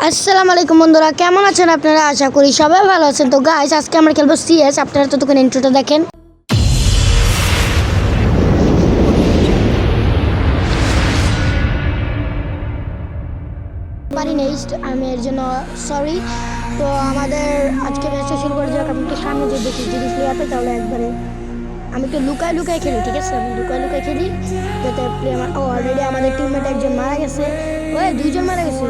আসসালামু আলাইকুম বন্ধুরা, কেমন আছেন আপনারা? আশা করি সবাই ভালো আছেন। তো গাইস, আজকে আমরা খেলবো সিএস। আপনারা ততক্ষণ ইন্ট্রোটা দেখেন। পারি নেই, আমি এর জন্য সরি। তো আমাদের আজকে ম্যাচটা শুরু করে যাক। আমি একটু সামনে যে দেখি যদি প্লেয়ার পাই তাহলে একবারে আমি একটু লুকায় লুকায় খেলি, ঠিক আছে? আমি লুকায় লুকায় খেলি যাতে প্লেয়ার অলরেডি আমাদের টিমমেট একজন মারা গেছে। ওই দুইজন মারা গেছে,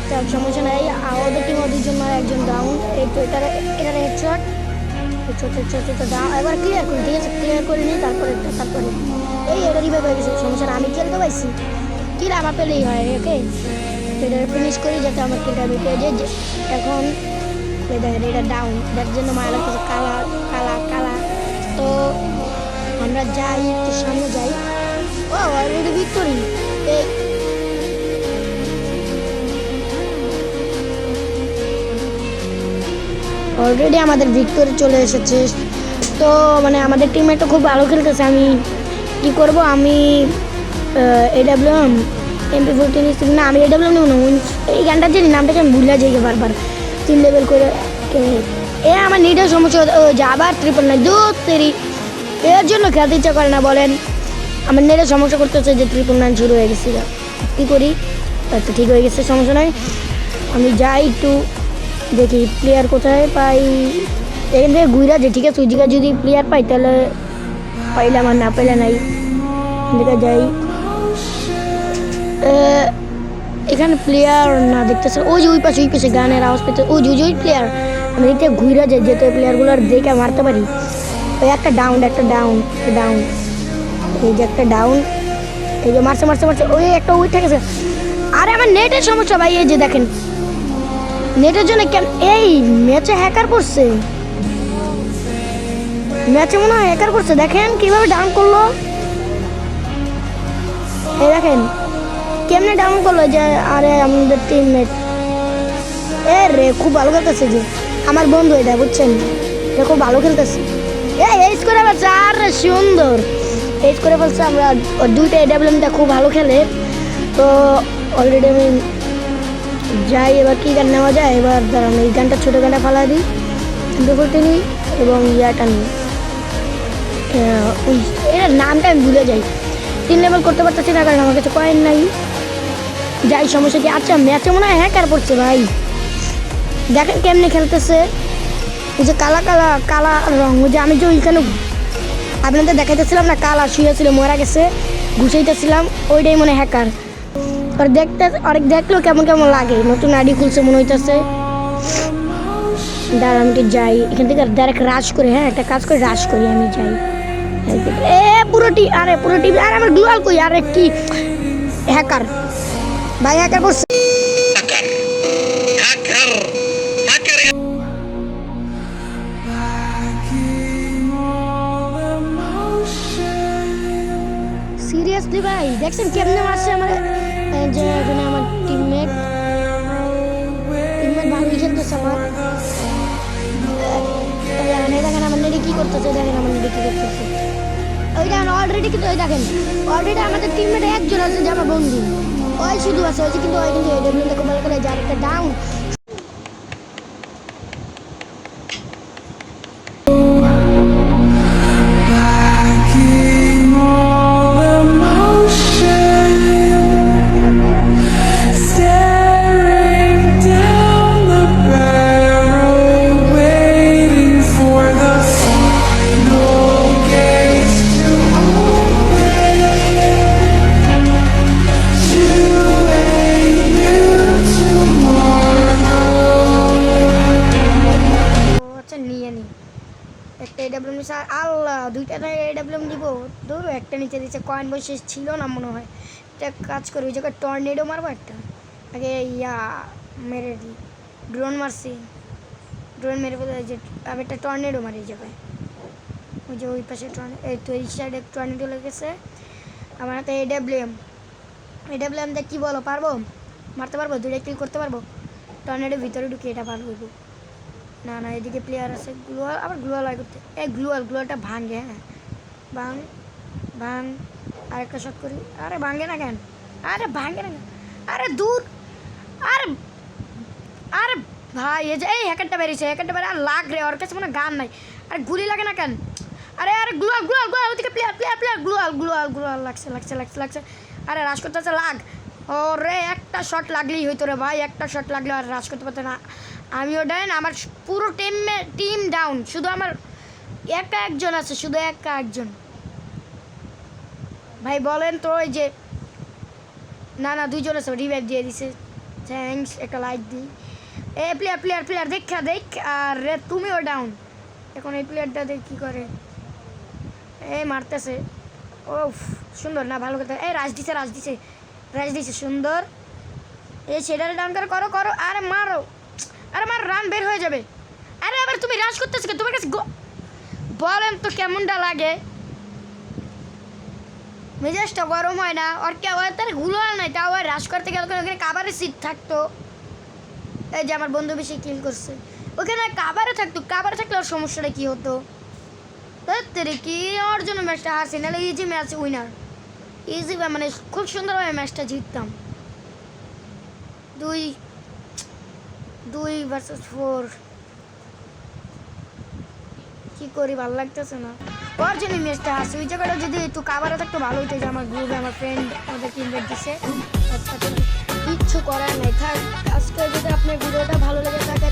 তার সমস্যা নাই। ওদের টিম দুইজন মারা একজন ডাউন। এই তো এটার হেডশট ছোট ডাউন। এবার ক্লিয়ার করি, ঠিক আছে? ক্লিয়ার করে নিই, তারপরে এই এটা রিভাইভ হয়ে গেছে, সমস্যা না। আমি খেলতে পাইছি, কিল আমার পেলেই হয়। ওকে, এটা ফিনিশ করি যাতে আমার কিলটা আমি পেয়ে যাই। এখন দেখেন এটা ডাউন, যার জন্য মারা লাগতেছে কালা কালা কালা। তো আমরা যাই, একটু সামনে যাই। ও অলরেডি ভিক্টোরি। এই অলরেডি আমাদের ভিক্টোরি চলে এসেছে। তো মানে আমাদের টিমমেটটা খুব ভালো খেলতেছে। আমি কি করব, আমি AWM MP14 না, আমি AWM নেব না। এই গানটা জানি, নামটাকে আমি ভুলে যাই বারবার। 3 লেভেল করে আমার নিডের সমস্যা যে আবার 999 দুধ তেরি। এর জন্য খেলতে ইচ্ছা করে না বলেন। আমার নেটের সমস্যা করতেছে যে 999 শুরু হয়ে গেছিল। কী করি? তো ঠিক হয়ে গেছে, সমস্যা নয়। আমি যাই একটু দেখি প্লেয়ার কোথায় পাই। এখান থেকে ঘুরা যে, ঠিক আছে? ওই জায়গায় যদি প্লেয়ার পাই তাহলে পাইলাম, আর না পাইলে নাই। এখান থেকে যাই। এখানে প্লেয়ার না দেখতেছে, ওই যে ওই পাশে গানের আওয়াজ পেতে, ওই প্লেয়ার। আমি এদিকে ঘুরা যাই যেতে প্লেয়ারগুলোর দেখে মারতে পারি। ওই একটা ডাউন এই যে একটা ডাউন। এই যে মারছে, ওই একটা উইট গেছে। আরে আমার নেটের সমস্যা ভাই, এই যে দেখেন নেটের জন্য এই ম্যাচে হ্যাকার করছে। ম্যাচে মনে হয় হ্যাকার করছে। দেখেন কিভাবে ডাউন করলো, এই দেখেন কেমনে ডাউন করলো। যে আরে আমাদের টিমমেট এ রে খুব ভালো খেলতেছে। যে আমার বন্ধু এটা, বুঝছেন? এটা খুব ভালো খেলতেছে। এইচ করে ফেলছে, আর সুন্দর এইচ করে ফেলছে। আমরা দুইটা AWMটা খুব ভালো খেলে। তো অলরেডি আমি যাই, এবার কী গান নেওয়া যায়? এবার দাঁড়ান, এই গানটা ছোটো গানটা ফালা দিই, দুপুরটি নিই এবং ইয়াটা নিই। এটার নামটা আমি ভুলে যাই। 3 লেভেল করতে পারতেছি না কারণ আমার কাছে কয়েন নাই। যাই, সমস্যা কি? আচ্ছা ম্যাচে মনে হয় হ্যাকার পড়ছে ভাই। দেখেন কেমনে খেলতেছে। ওই যে কালা কালা কালা রং, ওই যে আমি যে ওইখানে আপনাদের দেখাইতেছিলাম না, কালা শুয়েছিল, মারা গেছে, ঘুষাইতেছিলাম, ওইটাই মনে হ্যাকার। আর দেখতে অনেক দেখলেও কেমন কেমন লাগে। নতুন আইডি খুলছে মনে হইতেছে। দাঁড়া আমি যাই এখান থেকে ডাইরেক্ট রাশ করে। হ্যাঁ, একটা কাজ করে রাশ করি, আমি যাই। পুরো টিম, আরে আমার গ্লোয়াল কই? আরে কি হ্যাকার ভাই, হ্যাকার করছে। সিরিয়াসলি ভাই, দেখছেন কেমনে মারছে আমার? যে এখানে আমার টিমমেট ভালোই খেলতেছে আমার। দেখেন আমার নেড়ে কি করতেছে, ওই দেখেন অলরেডি, কিন্তু ওই দেখেন অলরেডি আমাদের টিমমেট একজন আছে যে আমার বন্ধু। ওই শুধু আছে, ওই কিন্তু AWM খুব ভালো করে। যার একটা ডাউন। একটা AWM নিচ্ছে, আল্লাহ দুইটা AWM দিব। ধরো একটা নিচে দিচ্ছে, কয়েন বসে ছিল না মনে হয়। একটা কাজ করি, ওই জায়গায় টর্নেডো মারবো একটা। আগে মেরে দিই, ড্রোন মারছি, ড্রোন মেরে বলে যে আমি একটা টর্নেডো মারি এই জায়গায়। ওই যে ওই পাশে এই তো এই সাইডে টর্নেডো লেগেছে। আমার হাতে AWM দেখ কী বলো, পারবো মারতে পারবো, দুইটা কিল করতে পারবো। টর্নেডোর ভিতরে ঢুকে এটা পারবো। না না, এদিকে প্লেয়ার আছে। গ্লোয়াল, আবার গ্লোয়াল আয় করতে। এই গ্লোয়ালটা ভাঙে। হ্যাঁ ভাঙ। আরেকটা শট করি। আরে ভাঙে না কেন? আরে দূর। আরে ভাই এই যে এই হ্যাকারটা বেরিয়েছে, হ্যাকারটা বেরিয়ে আর লাগ রে, ওর কাছে মনে হয় গান নাই। আরে গুলি লাগে না কেন? আরে আরে গ্লুয়াল গ্লুয়াল গ্লুয়াল, ওদিকে প্লেয়ার প্লেয়ার প্লেয়ার, গ্লুয়াল গ্লুয়াল গ্লুয়াল লাগছে লাগছে লাগছে লাগছে। আরে রাশ করতে আছে, লাগ। ওরে একটা শট লাগলেই হইতো রে ভাই, একটা শট লাগলে আর রাশ করতে পারতো না। আমিও ডাউন, আমার পুরো টিম ডাউন, শুধু আমার একা একজন আছে, শুধু একা একজন। ভাই বলেন তো, ওই যে না না দুইজন আছে, রিভাইভ দিয়ে দিছে, থ্যাঙ্কস, একটা লাইক দিই। এ প্লেয়ার প্লেয়ার প্লেয়ার দেখা দেখ, আর রে তুমিও ডাউন। এখন এই প্লেয়ারটা দেখ কী করে, এ মারতেছে। ও সুন্দর না, ভালো কথা। এই রাজ দিছে রাজ দিছে রাজ দিছে, সুন্দর। এই সেটারে ডাউন করে করো করো, আরে মারো, আরে মার, রান বের হয়ে যাবে। আরে আবার তুমি রাজ করতেছো, তোমার কাছে বলেন তো কেমনটা লাগে? মেজাজটা গরম হয় না? ওর কে ওর তার গুলো নাই, তাও আর রাশ করতে গেলে ওখানে কাবারের সিট থাকতো। এই যে আমার বন্ধু বেশি কিল করছে, ওখানে কাবারে থাকতো, কাবারে থাকলে ওর সমস্যাটা কী হতো? তাড়াতাড়ি কি ওর জন্য ম্যাচটা হারছি, নাহলে ইজি ম্যাচ উইনার, ইজি মানে খুব সুন্দরভাবে ম্যাচটা জিততাম। 2 ভার্সেস 4 কি করি, ভালো লাগতেছে না। ওর জন্য ম্যাচটা হারছি, ওই জায়গাটা যদি একটু কাবারে থাকতো ভালো হইতো। যে আমার গ্রুপে আমার ফ্রেন্ড আমাদেরকে ইনভাইট দিছে, কিচ্ছু করার নাই। থাক, আজকে যদি আপনার ভিডিওটা ভালো লেগে থাকে